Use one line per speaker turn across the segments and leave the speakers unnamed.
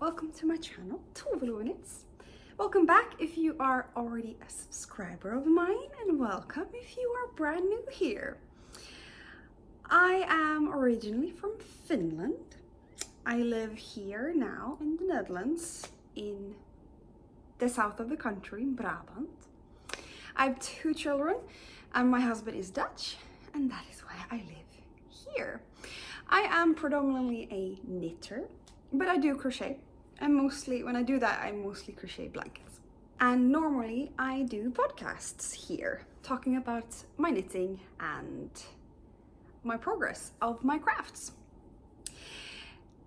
welcome to my channel, ToveLoveKnits. Welcome back if you are already a subscriber of mine, and welcome if you are brand new here. I am originally from Finland. I live here now in the Netherlands, in the south of the country, in Brabant. I have 2 children, and my husband is Dutch, and that is why I live here. I am predominantly a knitter, but I do crochet, and mostly when I do that I mostly crochet blankets. And normally I do podcasts here talking about my knitting and my progress of my crafts.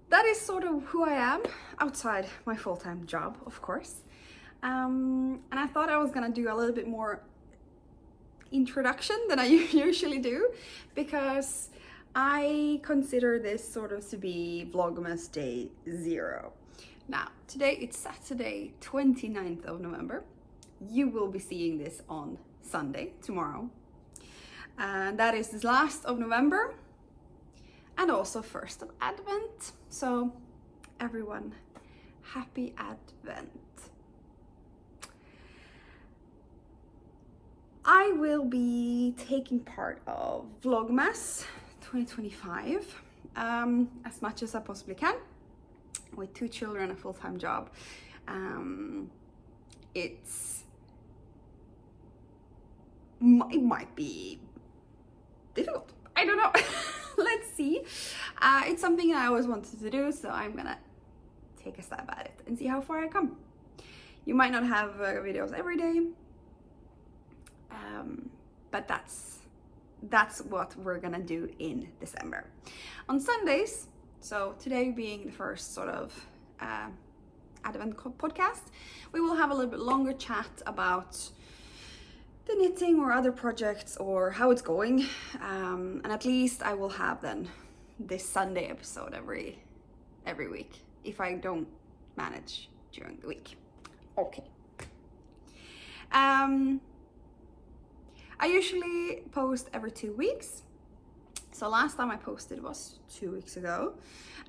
That is sort of who I am outside my full-time job, of course. And I thought I was gonna do a little bit more introduction than I usually do, because I consider this sort of to be Vlogmas day 0. Now, today it's Saturday, 29th of November. You will be seeing this on Sunday, tomorrow. And that is the last of November and also 1st of Advent. So everyone, happy Advent. I will be taking part of Vlogmas 2025 as much as I possibly can. With 2 children and a full-time job, it might be difficult. I don't know. Let's see. It's something I always wanted to do, so I'm gonna take a stab at it and see how far I come. You might not have videos every day, but that's what we're gonna do in December. On Sundays, so today being the first sort of Advent podcast, we will have a little bit longer chat about the knitting or other projects or how it's going. And at least I will have then this Sunday episode every week if I don't manage during the week. Okay. I usually post every 2 weeks. So last time I posted was 2 weeks ago,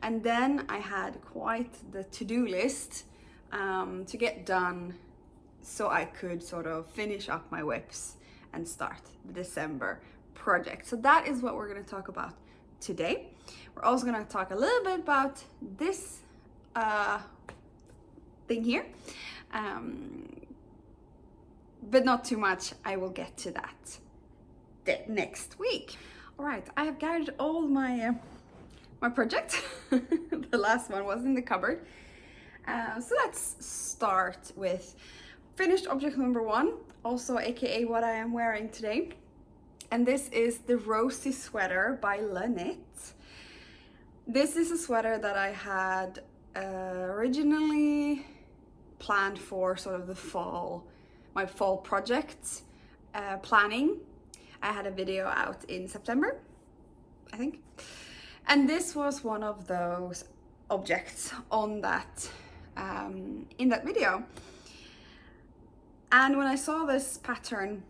and then I had quite the to-do list to get done so I could sort of finish up my whips and start the December project. So that is what we're going to talk about today. We're also going to talk a little bit about this thing here, but not too much. I will get to that next week. All right, I have gathered all my projects. The last one was in the cupboard. So let's start with finished object number 1, also aka what I am wearing today. And this is the Rosy Sweater by Knit. This is a sweater that I had originally planned for sort of the fall, my fall project planning. I had a video out in September, I think. And this was one of those objects on that, in that video. And when I saw this pattern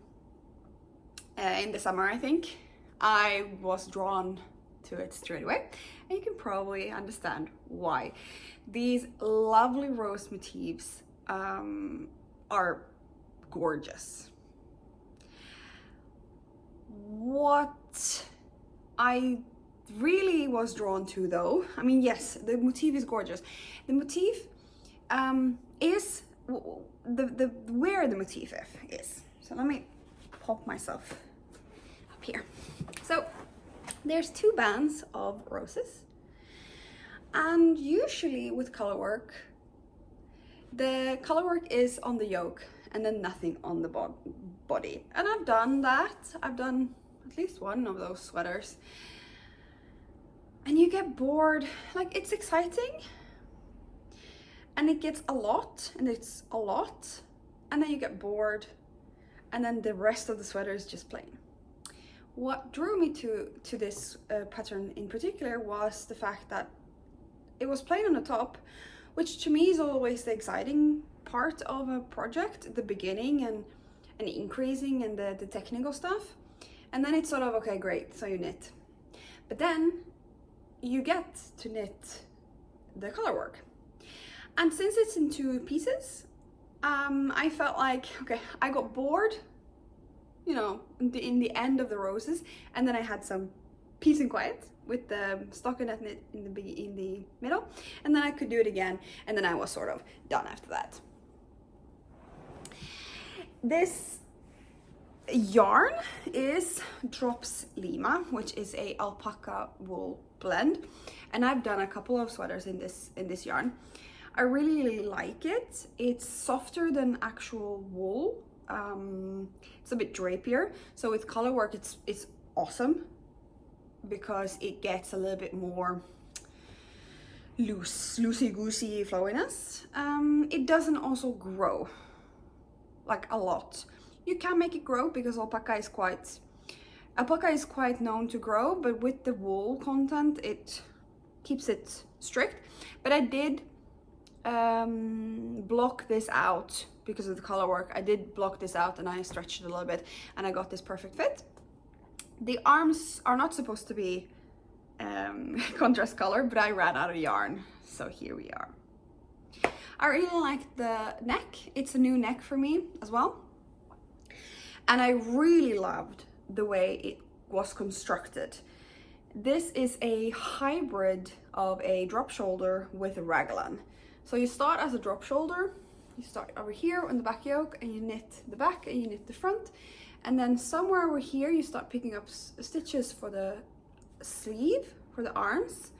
in the summer, I think, I was drawn to it straight away. And you can probably understand why. These lovely rose motifs are gorgeous. What I really was drawn to, though, I mean, yes, the motif is gorgeous. The motif is where the motif is. So let me pop myself up here. So there's 2 bands of roses, and usually with color work, the color work is on the yoke and then nothing on the body. And I've done that. I've done at least one of those sweaters. And you get bored. Like, it's exciting. And it gets a lot, and it's a lot. And then you get bored. And then the rest of the sweater is just plain. What drew me to this pattern in particular was the fact that it was plain on the top, which to me is always the exciting part of a project, the beginning and increasing and the technical stuff. And then it's sort of, okay, great, so you knit. But then you get to knit the color work. And since it's in 2 pieces, I felt like, okay, I got bored, you know, in the end of the roses, and then I had some peace and quiet with the stockinette knit in the middle, and then I could do it again, and then I was sort of done after that. This yarn is Drops Lima, which is a alpaca wool blend, and I've done a couple of sweaters in this yarn. I really like it. It's softer than actual wool. It's a bit drapier, so with color work it's awesome because it gets a little bit more loosey-goosey flowiness. It doesn't also grow like a lot. You can make it grow because alpaca is quite known to grow, but with the wool content it keeps it strict. But I did block this out because of the color work. I did block this out and I stretched it a little bit, and I got this perfect fit. The arms are not supposed to be contrast color, but I ran out of yarn, so here we are. I really like the neck. It's a new neck for me as well, and I really loved the way it was constructed. This is a hybrid of a drop shoulder with a raglan. So you start as a drop shoulder, you start over here on the back yoke, and you knit the back and you knit the front, and then somewhere over here you start picking up stitches for the sleeve, for the arms,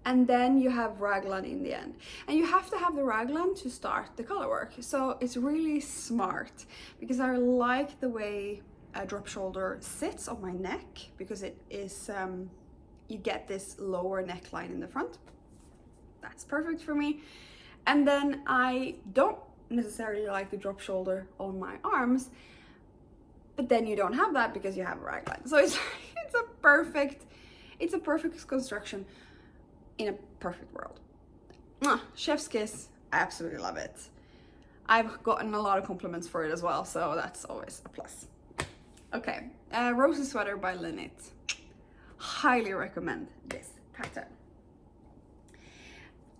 and then you have raglan in the end. And you have to have the raglan to start the color work. So it's really smart because I like the way a drop shoulder sits on my neck, because it is you get this lower neckline in the front. That's perfect for me. And then I don't necessarily like the drop shoulder on my arms, but then you don't have that because you have a raglan. So it's a perfect construction in a perfect world. Chef's kiss. I absolutely love it. I've gotten a lot of compliments for it as well, so that's always a plus. Okay, Rosy Sweater by Linit. Highly recommend this pattern.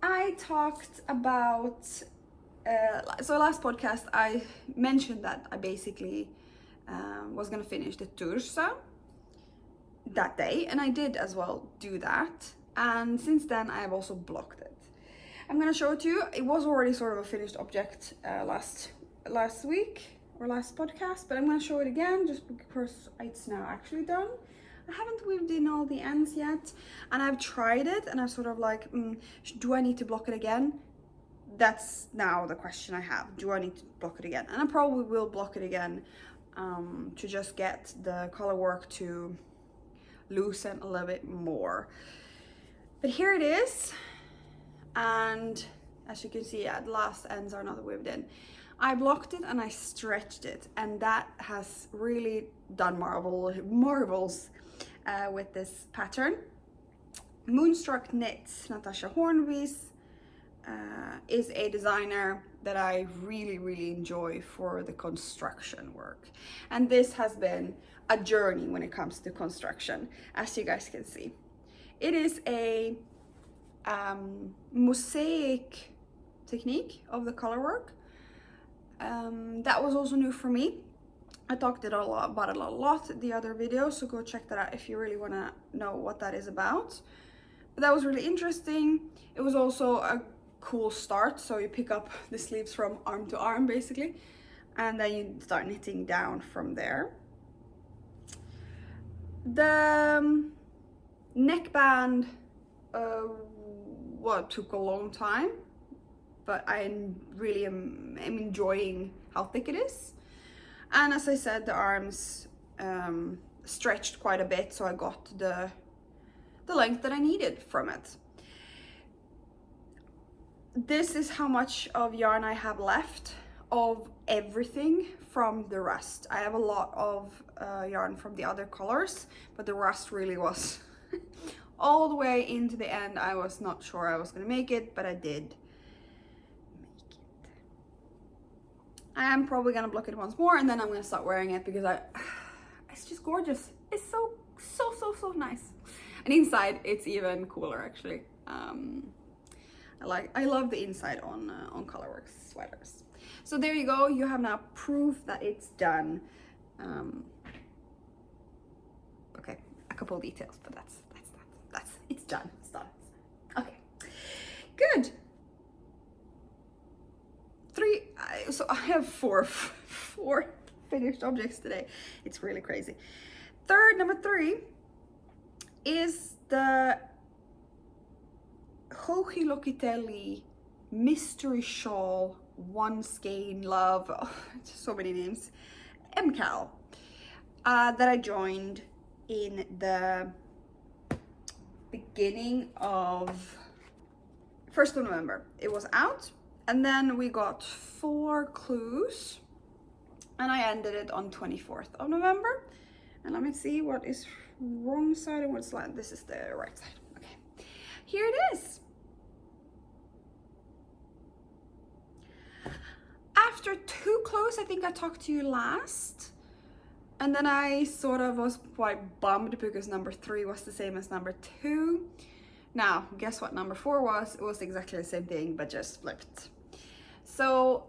I talked about, so last podcast I mentioned that I basically was gonna finish the Tursa that day, and I did as well do that. And since then I have also blocked it. I'm gonna show it to you. It was already sort of a finished object last week or last podcast, but I'm gonna show it again just because it's now actually done. I haven't weaved in all the ends yet, and I've tried it and I've sort of like, do I need to block it again? That's now the question I have. Do I need to block it again? And I probably will block it again to just get the color work to loosen a little bit more. But here it is, and as you can see, the last ends are not weaved in. I blocked it and I stretched it, and that has really done marvels with this pattern. Moonstruck Knits, Natasha Hornby's, is a designer that I really enjoy for the construction work. And this has been a journey when it comes to construction, as you guys can see. It is a mosaic technique of the color work. That was also new for me. I talked about it a lot the other video, so go check that out if you really want to know what that is about. But that was really interesting. It was also a cool start, so you pick up the sleeves from arm to arm basically, and then you start knitting down from there. The neckband took a long time, but I really am enjoying how thick it is. And as I said, the arms stretched quite a bit, so I got the length that I needed from it. This is how much of yarn I have left of everything from the rust. I have a lot of yarn from the other colors, but the rust really was all the way into the end. I was not sure I was gonna make it, but I did make it. I am probably gonna block it once more, and then I'm gonna start wearing it because it's just gorgeous. It's so nice. And inside it's even cooler actually. I love the inside on Colorworks sweaters. So there you go. You have now proof that it's done. Okay, a couple of details, but that's it's done. It's done. Okay, good. So I have four finished objects today. It's really crazy. Number 3 is the Atelier mystery shawl, one skein love, so many names, MCAL, that I joined in the beginning of 1st of November. It was out, and then we got 4 clues, and I ended it on 24th of November. And let me see what is wrong side and what's left. This is the right side. Okay, here it is. After 2 clues, I think I talked to you last, and then I sort of was quite bummed because number 3 was the same as number 2. Now, guess what number 4 was? It was exactly the same thing, but just flipped. So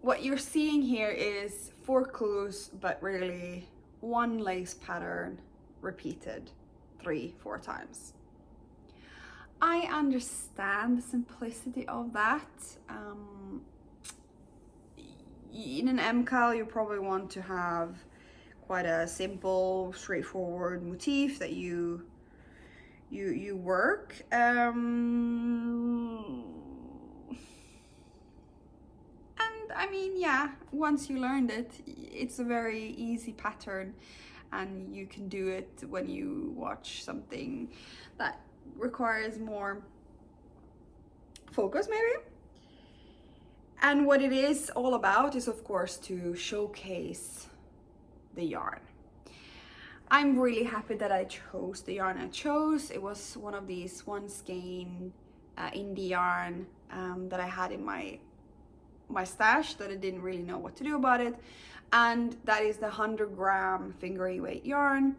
what you're seeing here is 4 clues, but really 1 lace pattern repeated 3-4 times. I understand the simplicity of that. In an MCAL, you probably want to have quite a simple, straightforward motif that you work. I mean, yeah, once you learned it, it's a very easy pattern, and you can do it when you watch something that requires more focus, maybe. And what it is all about is, of course, to showcase the yarn. I'm really happy that I chose the yarn I chose. It was one of these one skein indie yarn that I had in my stash that I didn't really know what to do about it, and that is the 100-gram fingering weight yarn.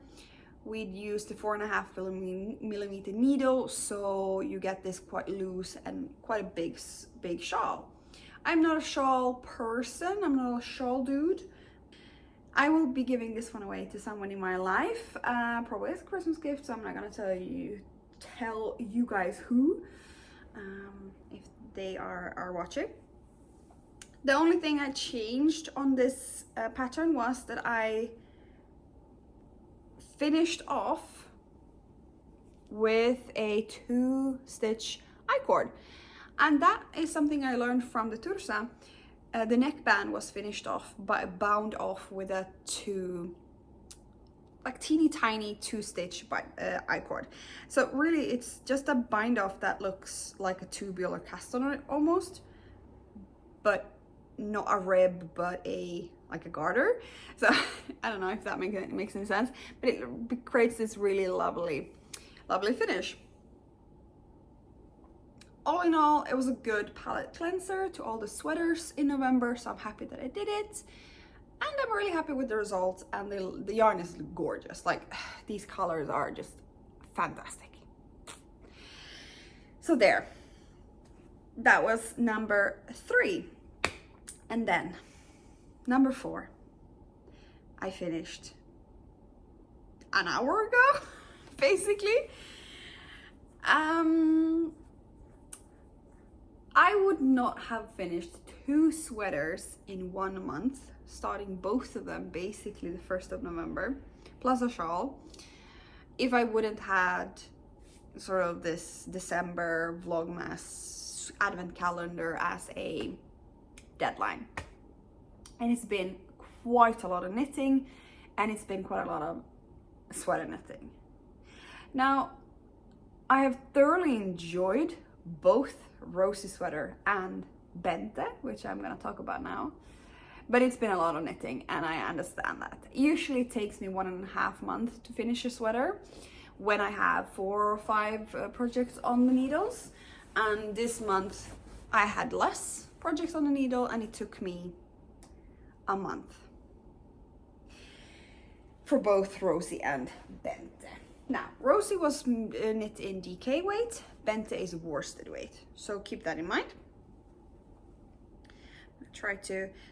We'd used the 4.5 millimeter needle, so you get this quite loose and quite a big shawl. I'm not a shawl person, I'm not a shawl dude. I will be giving this one away to someone in my life, probably as a Christmas gift, so I'm not gonna tell you guys who, if they are watching. The only thing I changed on this pattern was that I finished off with a 2-stitch I-cord, and that is something I learned from the Tursa. The neckband was finished off, but bound off with a teeny tiny 2-stitch I-cord. So really, it's just a bind off that looks like a tubular cast on it almost, but not a rib, but like a garter. So I don't know if that makes any sense, but it creates this really lovely finish. All in all, it was a good palette cleanser to all the sweaters in November, so I'm happy that I did it. And I'm really happy with the results, and the yarn is gorgeous. Like, these colors are just fantastic. So there, that was number 3. And then number 4, I finished an hour ago, basically. I would not have finished 2 sweaters in 1 month, starting both of them basically the 1st of November, plus a shawl, if I wouldn't had sort of this December Vlogmas advent calendar as a deadline. And it's been quite a lot of knitting, and it's been quite a lot of sweater knitting. Now, I have thoroughly enjoyed both Rosy Sweater and Bente, which I'm going to talk about now, but it's been a lot of knitting, and I understand that. Usually it takes me 1.5 months to finish a sweater when I have 4 or 5 projects on the needles, and this month I had less projects on the needle, and it took me a month for both Rosy and Bente. Now, Rosie was knit in DK weight, Bente is worsted weight, so keep that in mind.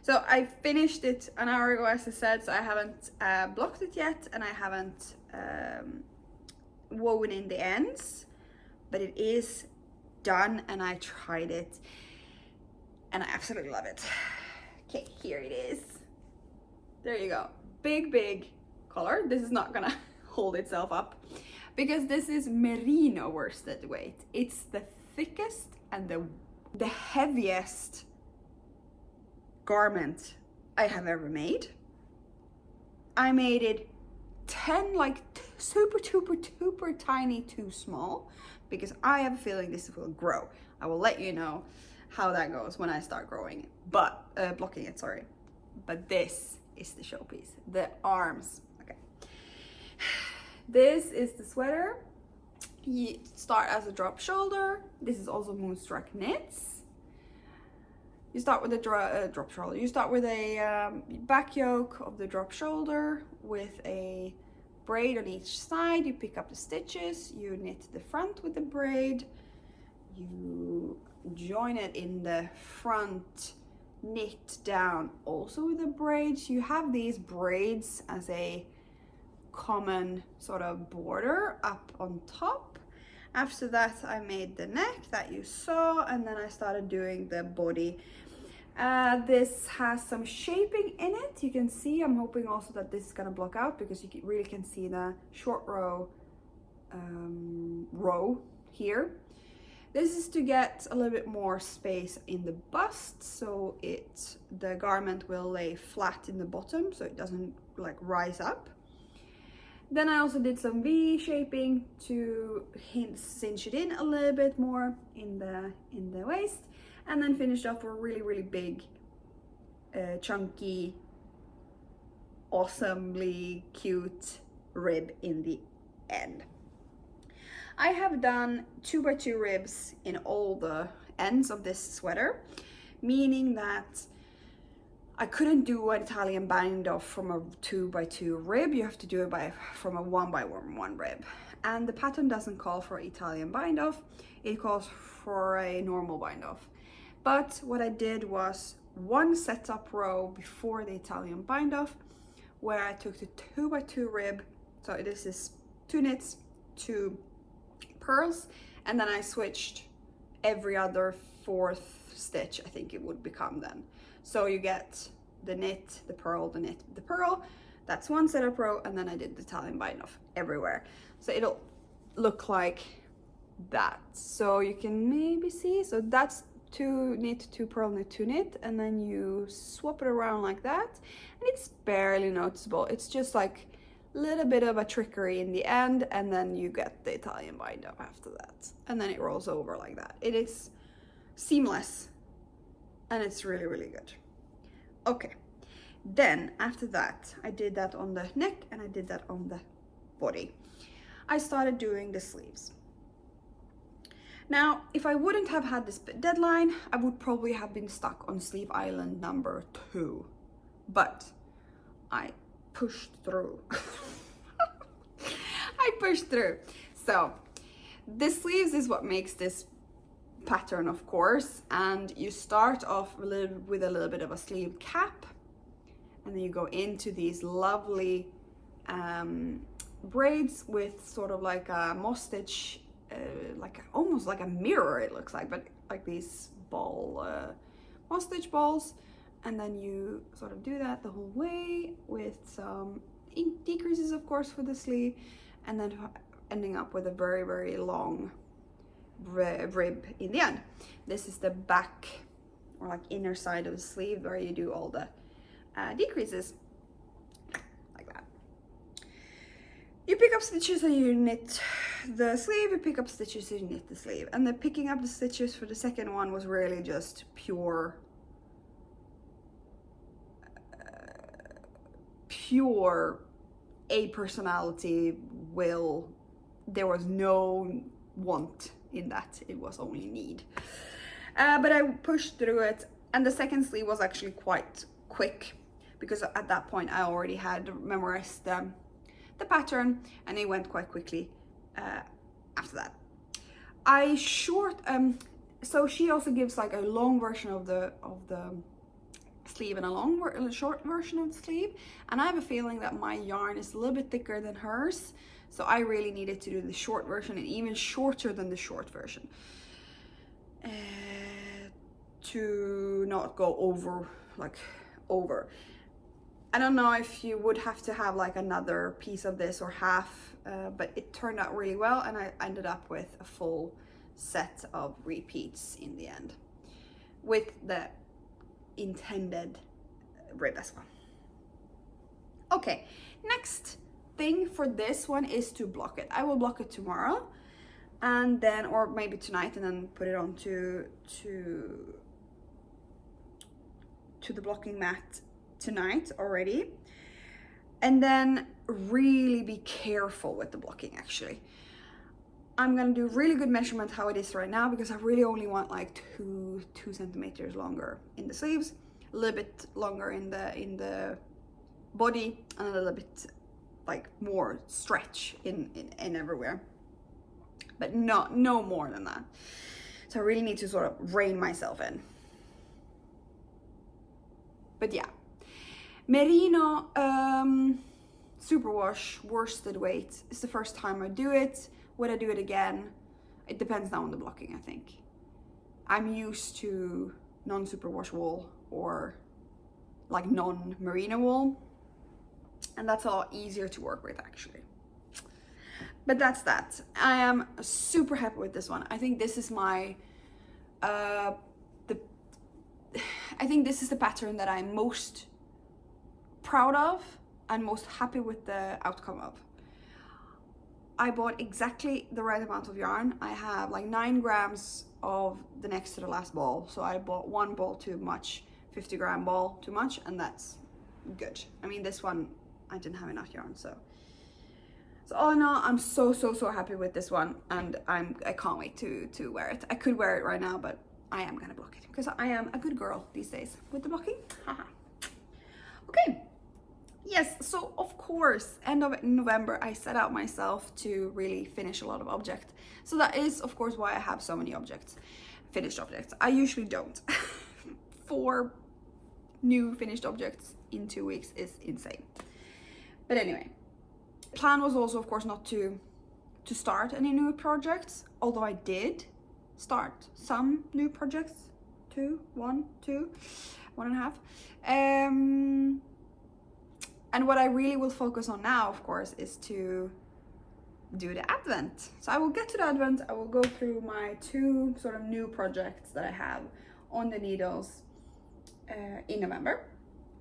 So I finished it an hour ago, as I said, so I haven't blocked it yet, and I haven't woven in the ends, but it is done, and I tried it, and I absolutely love it. Okay, here it is. There you go. Big color. This is not gonna hold itself up because this is merino worsted weight. It's the thickest and the heaviest garment I have ever made. I made it 10 like super tiny too small because I have a feeling this will grow. I will let you know how that goes when I start growing it, but blocking it, sorry. But this is the showpiece, the arms. Okay, this is the sweater. You start as a drop shoulder. This is also Moonstruck Knits. You start with a drop shoulder. You start with a back yoke of the drop shoulder with a braid on each side. You pick up the stitches, you knit the front with the braid, you join it in the front, knit down also with the braids. You have these braids as a common sort of border up on top. After that, I made the neck that you saw, and then I started doing the body. This has some shaping in it. You can see, I'm hoping also that this is gonna block out because you really can see the short row here. This is to get a little bit more space in the bust, so the garment will lay flat in the bottom, so it doesn't like rise up. Then I also did some V shaping to cinch it in a little bit more in the waist, and then finished off with a really big, chunky, awesomely cute rib in the end. I have done 2x2 ribs in all the ends of this sweater, meaning that I couldn't do an Italian bind off from a 2x2 rib. You have to do it from a 1x1 rib. And the pattern doesn't call for Italian bind off, it calls for a normal bind off. But what I did was one setup row before the Italian bind off, where I took the 2x2 rib. So this is 2 knits, 2 purls, and then I switched every other 4th stitch, I think it would become then. So you get the knit, the purl, the knit, the purl. That's one setup row, and then I did the Italian bind off everywhere. So it'll look like that. So you can maybe see, so that's 2 knit, 2 purl, knit, 2 knit, and then you swap it around like that, and it's barely noticeable. It's just like a little bit of a trickery in the end, and then you get the Italian bind off after that, and then it rolls over like that. It is seamless, and it's really good. Okay, then after that, I did that on the neck and I did that on the body. I started doing the sleeves. Now, if I wouldn't have had this deadline, I would probably have been stuck on sleeve island number 2, but I pushed through. I pushed through. So the sleeves is what makes this pattern, of course, and you start off with a little bit of a sleeve cap, and then you go into these lovely braids with sort of like a moss stitch, almost like a mirror it looks like, but like these moss stitch balls, and then you sort of do that the whole way with some decreases, of course, for the sleeve, and then ending up with a very long rib in the end. This is the back, or like inner side of the sleeve, where you do all the decreases like that. You pick up stitches and you knit the sleeve, you pick up stitches and you knit the sleeve. And the picking up the stitches for the second one was really just pure a personality will. There was no want in that, it was only need. But I pushed through it, and the second sleeve was actually quite quick because at that point I already had memorized the pattern, and it went quite quickly after that. So she also gives like a long version of the sleeve and a short version of the sleeve, and I have a feeling that my yarn is a little bit thicker than hers, so I really needed to do the short version, and even shorter than the short version, to not go over. I don't know if you would have to have like another piece of this or half, but it turned out really well, and I ended up with a full set of repeats in the end, with the intended rib as well. Okay, next thing for this one is to block it. I will block it tomorrow, and then, or maybe tonight, and then put it on to the blocking mat tonight already. And then really be careful with the blocking. Actually, I'm gonna do really good measurement how it is right now, because I really only want like two centimeters longer in the sleeves, a little bit longer in the body, and a little bit like more stretch in everywhere, but no more than that. So I really need to sort of rein myself in. But yeah, merino superwash worsted weight is the first time I do it. Would I do it again? It depends now on the blocking, I think. I'm used to non-superwash wool or like non-merino wool, and that's a lot easier to work with actually. But that's that. I am super happy with this one. I think this is my I think this is the pattern that I'm most proud of and most happy with the outcome of. I bought exactly the right amount of yarn. I have like 9 grams of the next to the last ball, so I bought 1 ball too much, 50-gram ball too much, and that's good. I mean, this one I didn't have enough yarn, so all in all, I'm so happy with this one, and I can't wait to wear it. I could wear it right now, but I am gonna block it because I am a good girl these days with the blocking. Okay. Yes, so of course, end of November, I set out myself to really finish a lot of objects. So that is, of course, why I have so many objects, finished objects. I usually don't. 4 new finished objects in 2 weeks is insane. But anyway, plan was also, of course, not to start any new projects, although I did start some new projects, 1.5. And what I really will focus on now, of course, is to do the Advent. So I will get to the Advent. I will go through my 2 sort of new projects that I have on the needles in November.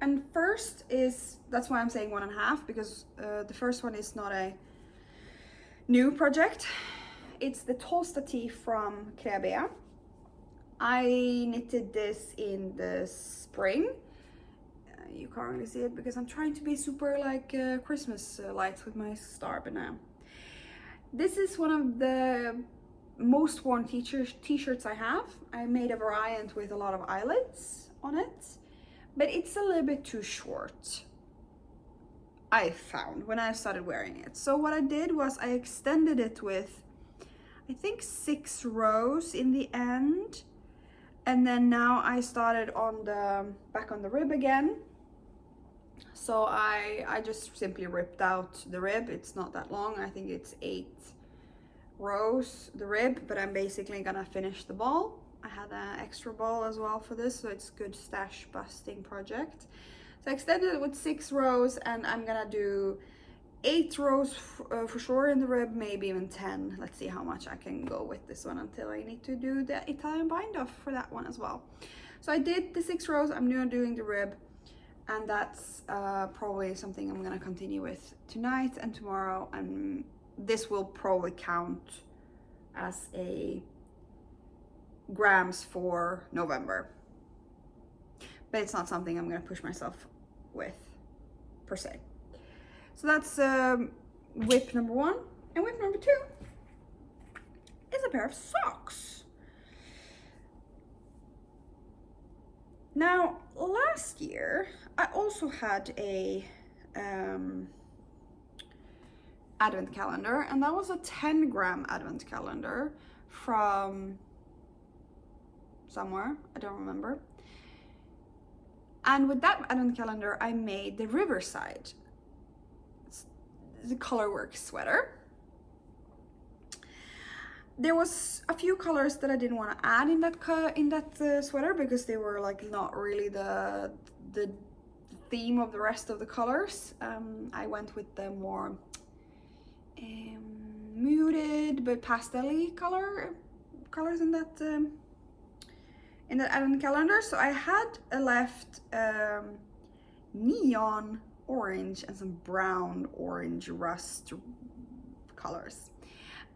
And first is, that's why I'm saying 1.5, because the first one is not a new project. It's the Tolsta tee from Creabea. I knitted this in the spring. You can't really see it because I'm trying to be super like Christmas lights with my star banana. This is one of the most worn t-shirts I have. I made a variant with a lot of eyelets on it, but it's a little bit too short, I found, when I started wearing it. So what I did was I extended it with, I think, 6 rows in the end, and then now I started on the back on the rib again. So I just simply ripped out the rib. It's not that long. I think it's 8 rows, the rib, but I'm basically gonna finish the ball. I had an extra ball as well for this, so it's good stash busting project. So I extended it with 6 rows, and I'm gonna do 8 rows for sure in the rib, maybe even 10. Let's see how much I can go with this one until I need to do the Italian bind off for that one as well. So I did the 6 rows. I'm now doing the rib, and that's probably something I'm gonna continue with tonight and tomorrow, and this will probably count as a grams for November, but it's not something I'm gonna push myself with per se. So that's whip number 1, and whip number 2 is a pair of socks. Now, last year I also had a advent calendar, and that was a 10-gram advent calendar from somewhere, I don't remember. And with that advent calendar, I made the Riverside. It's the colorwork sweater. There was a few colors that I didn't want to add in that sweater because they were like not really the theme of the rest of the colors. I went with the more muted but pastel-y colors in that advent calendar. So I had left neon orange and some brown orange rust colors.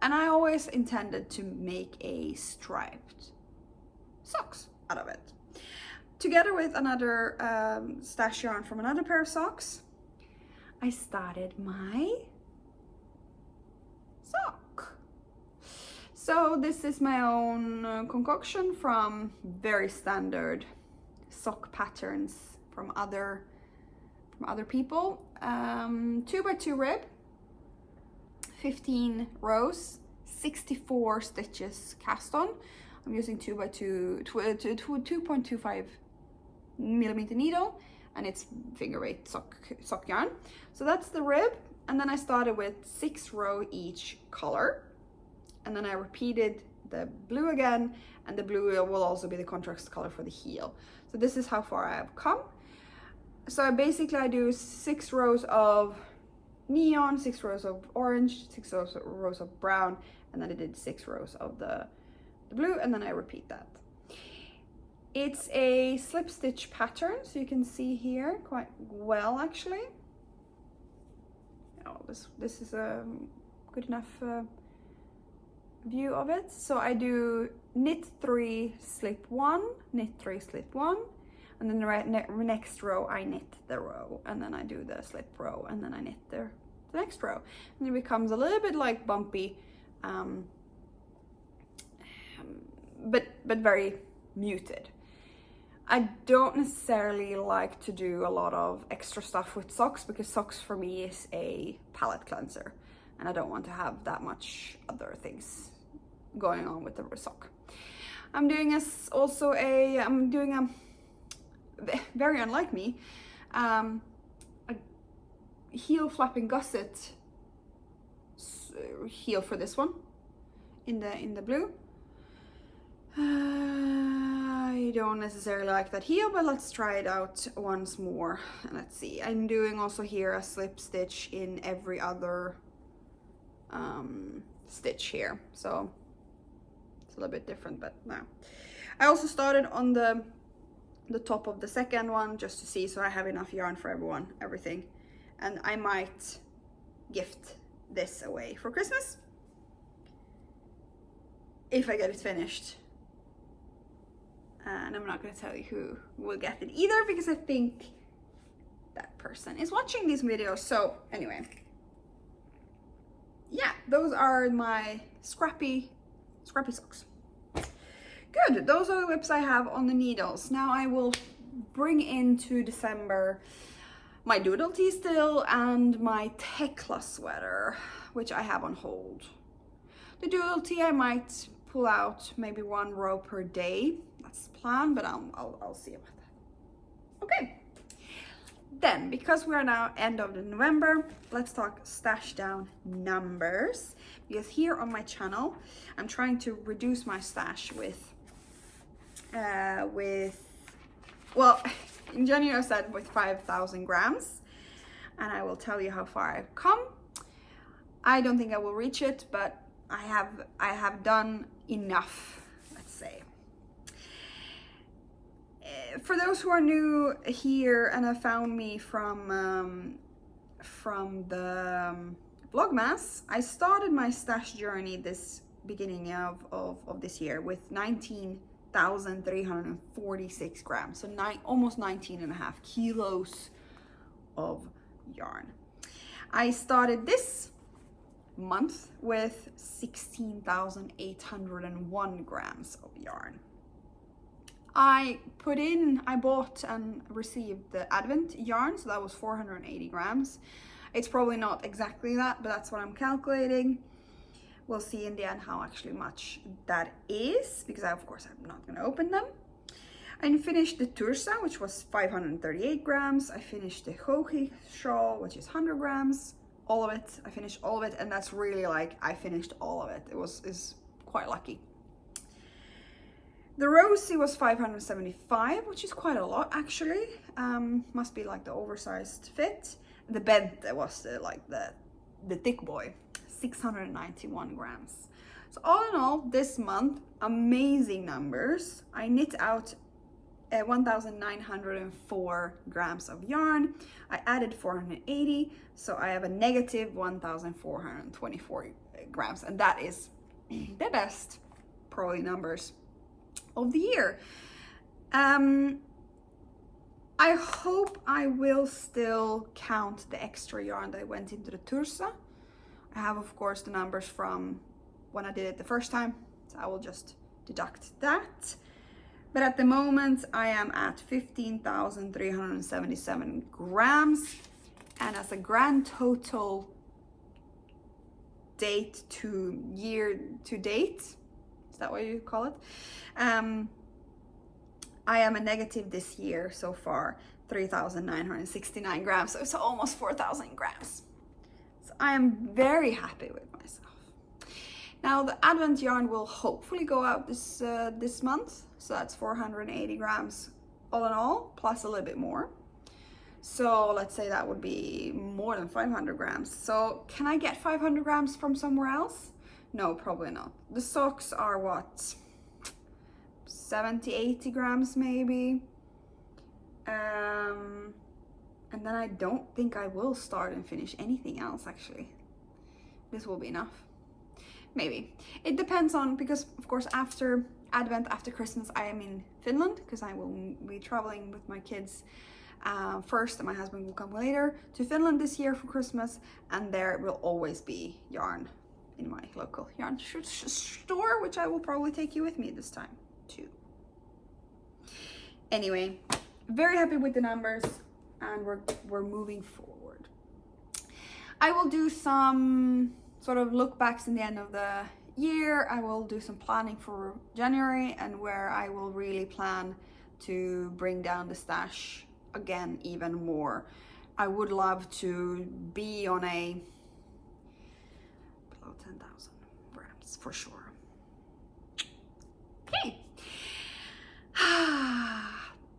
And I always intended to make a striped socks out of it. Together with another stash yarn from another pair of socks, I started my sock. So this is my own concoction from very standard sock patterns from other people. 2x2 rib, 15 rows, 64 stitches cast on. I'm using 2.25 millimeter needle, and it's finger weight sock yarn. So that's the rib, and then I started with 6 row each color, and then I repeated the blue again, and the blue will also be the contrast color for the heel. So this is how far I have come. So I do 6 rows of neon, 6 rows of orange, 6 rows of brown, and then I did 6 rows of the blue, and then I repeat that. It's a slip stitch pattern, so you can see here quite well actually. Oh, this is a good enough view of it. So I do knit 3, slip 1, knit 3, slip 1, and then the next row I knit the row, and then I do the slip row, and then I knit the next row, and it becomes a little bit like bumpy, but very muted. I don't necessarily like to do a lot of extra stuff with socks because socks for me is a palette cleanser, and I don't want to have that much other things going on with the sock. I'm doing a very unlike me, a heel flapping gusset heel for this one in the blue. I don't necessarily like that heel, but let's try it out once more. Let's see. I'm doing also here a slip stitch in every other stitch here, so it's a little bit different, but no. I also started on the top of the second one just to see, so I have enough yarn for everything, and I might gift this away for Christmas if I get it finished. And I'm not going to tell you who will get it either because I think that person is watching these videos. So anyway, yeah, those are my scrappy socks. Good, those are the whips I have on the needles. Now I will bring into December my doodle tee still and my Tekla sweater, which I have on hold. The doodle tee I might pull out maybe 1 row per day. That's the plan, but I'll see about that. Okay, then because we are now end of November, let's talk stash down numbers, because here on my channel I'm trying to reduce my stash with well, in January I said with 5,000 grams, and I will tell you how far I've come. I don't think I will reach it, but I have done enough, let's say. For those who are new here and have found me from the Vlogmas, I started my stash journey this beginning of this year with 19,346 grams, so almost 19.5 kilos of yarn. I started this month with 16,801 grams of yarn. I bought and received the Advent yarn, so that was 480 grams. It's probably not exactly that, but that's what I'm calculating. We'll see in the end how actually much that is, because of course I'm not going to open them. I finished the Tursa, which was 538 grams. I finished the Hohi shawl, which is 100 grams. All of it. I finished all of it, and that's really like I finished all of it. Is quite lucky. The Rosie was 575, which is quite a lot actually. Must be like the oversized fit. The Bente was the thick boy, 691 grams. So all in all, this month, amazing numbers. I knit out 1,904 grams of yarn. I added 480, so I have a negative 1,424 grams, and that is the best probably numbers of the year. I hope I will still count the extra yarn that went into the Tursa. I have of course the numbers from when I did it the first time, so I will just deduct that. But at the moment I am at 15,377 grams, and as a grand total date to year to date, is that what you call it? I am a negative this year so far, 3,969 grams, so it's almost 4,000 grams. So I am very happy with myself. Now the Advent yarn will hopefully go out this month, so that's 480 grams all in all, plus a little bit more. So let's say that would be more than 500 grams. So can I get 500 grams from somewhere else? No, probably not. The socks are what? 70, 80 grams maybe. And then I don't think I will start and finish anything else actually. This will be enough. Maybe. It depends on, because of course after Advent, after Christmas, I am in Finland because I will be traveling with my kids first, and my husband will come later to Finland this year for Christmas, and there will always be yarn in my local yarn store, which I will probably take you with me this time too. Anyway, very happy with the numbers, and we're moving forward. I will do some sort of look backs in the end of the year. I will do some planning for January, and where I will really plan to bring down the stash again even more. I would love to be on a below 10,000 grams for sure. Okay.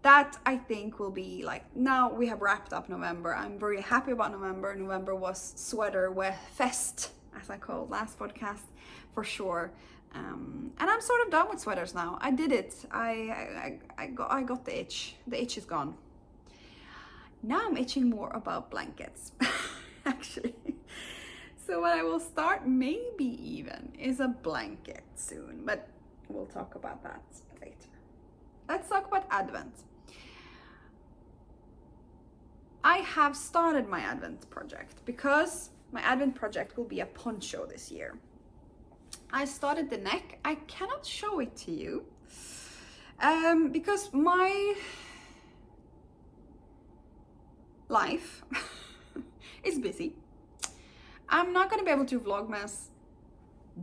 That I think will be like, now we have wrapped up November. I'm very happy about November. November was sweater fest, as I called last podcast, for sure. And I'm sort of done with sweaters now. I did it. I got the itch. The itch is gone. Now I'm itching more about blankets, actually. So what I will start maybe even is a blanket soon, but we'll talk about that later. Let's talk about Advent. I have started my Advent project because my Advent project will be a poncho this year. I started the neck. I cannot show it to you because my life is busy. I'm not going to be able to Vlogmas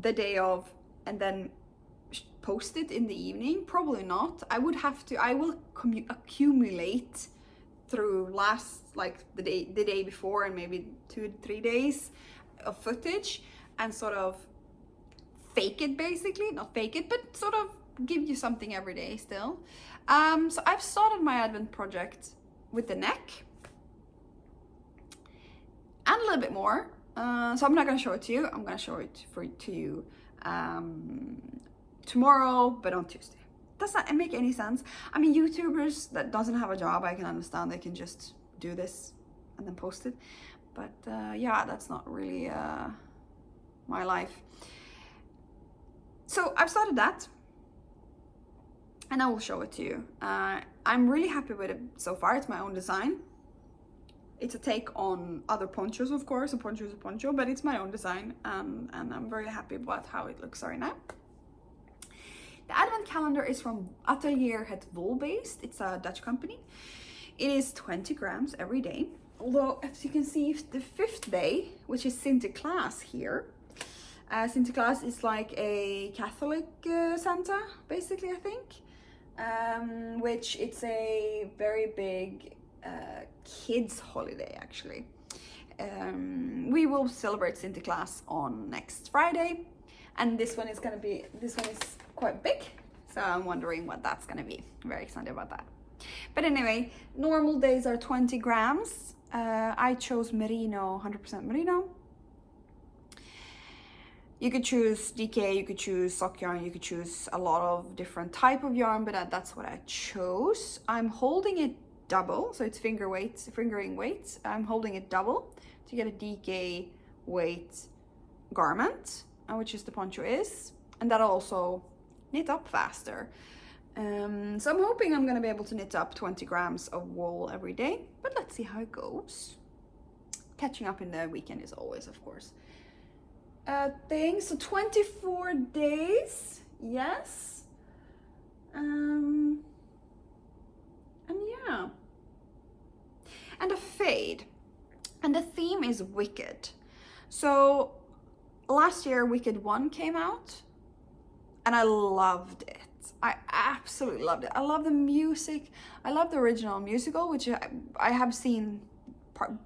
the day of and then post it in the evening. Probably not. I will accumulate through the day before and maybe 2 to 3 days of footage and sort of fake it, basically. Not fake it, but sort of give you something every day still. So I've started my Advent project with the neck and a little bit more. So I'm not going to show it to you. I'm going to show it to you tomorrow, but on Tuesday. Does that make any sense? I mean, YouTubers that doesn't have a job, I can understand. They can just do this and then post it. But yeah, that's not really my life. So I've started that, and I will show it to you. I'm really happy with it so far. It's my own design. It's a take on other ponchos, of course. A poncho is a poncho, but it's my own design, and I'm very happy about how it looks right now. The Advent calendar is from Atelier at Wolbeest. It's a Dutch company. It is 20 grams every day. although as you can see, the 5th day, which is Sinterklaas here. Sinterklaas is like a Catholic Santa, basically, I think. Which it's a very big kids holiday, actually. We will celebrate Sinterklaas on next Friday, and this one is quite big, so I'm wondering what that's gonna be. I'm very excited about that. But anyway, normal days are 20 grams. I chose merino, 100% merino. You could choose DK, you could choose sock yarn, you could choose a lot of different type of yarn, but that's what I chose. I'm holding it double, so it's fingering weight. I'm holding it double to get a DK weight garment, which is the poncho is, and that'll also knit up faster. So I'm hoping I'm gonna be able to knit up 20 grams of wool every day, but let's see how it goes. Catching up in the weekend is always, of course, thing. So 24 days, yes. And yeah. And a fade. And the theme is Wicked. So last year Wicked 1 came out and I loved it. I absolutely loved it. I love the music. I love the original musical, which I have seen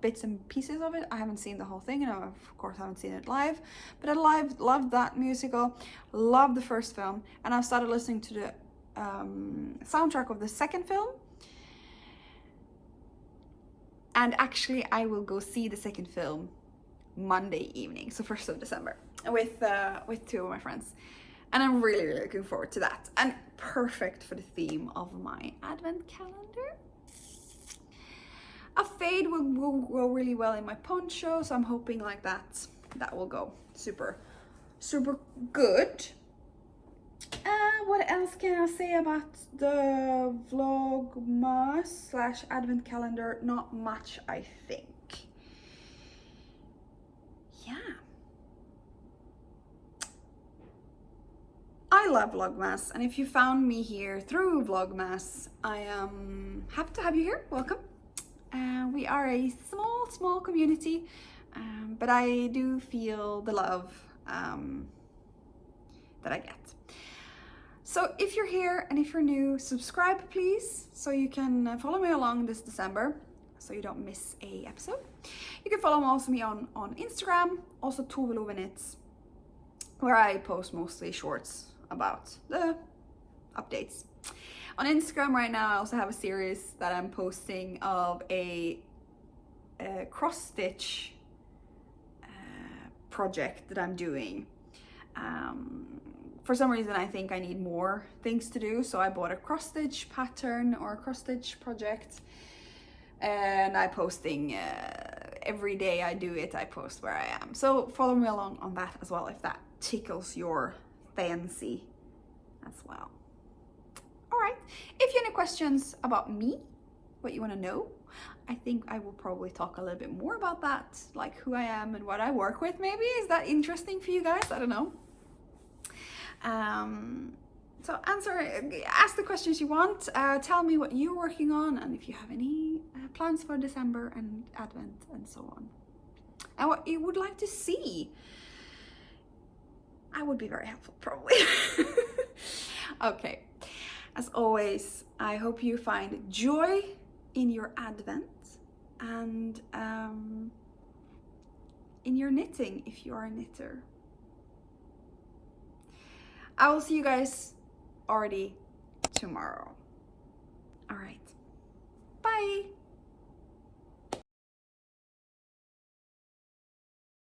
bits and pieces of it. I haven't seen the whole thing, and I, of course, haven't seen it live. But I loved that musical. Loved the first film, and I've started listening to the soundtrack of the second film. And actually, I will go see the second film Monday evening, so 1st of December, with 2 of my friends. And I'm really, really looking forward to that. And perfect for the theme of my advent calendar. A fade will go really well in my poncho, so I'm hoping like that will go super, super good. What else can I say about the Vlogmas / advent calendar? Not much, I think. Yeah. I love Vlogmas, and if you found me here through Vlogmas, I am happy to have you here. Welcome. We are a small community, but I do feel the love that I get. So if you're here and if you're new, subscribe please, so you can follow me along this December, so you don't miss a episode. You can follow me on Instagram, also ToveLoveKnits, where I post mostly shorts about the updates. On Instagram right now, I also have a series that I'm posting of a cross stitch project that I'm doing. For some reason, I think I need more things to do, so I bought a cross stitch pattern or a cross stitch project, and I'm posting every day I do it. I post where I am, so follow me along on that as well if that tickles your fancy as well. All right, if you have any questions about me, what you want to know, I think I will probably talk a little bit more about that, like who I am and what I work with. Maybe is that interesting for you guys? I don't know. So ask the questions you want. Tell me what you're working on, and if you have any plans for December and Advent and so on, and what you would like to see. I would be very helpful, probably. Okay. As always, I hope you find joy in your Advent and in your knitting if you are a knitter. I will see you guys already tomorrow. All right. Bye.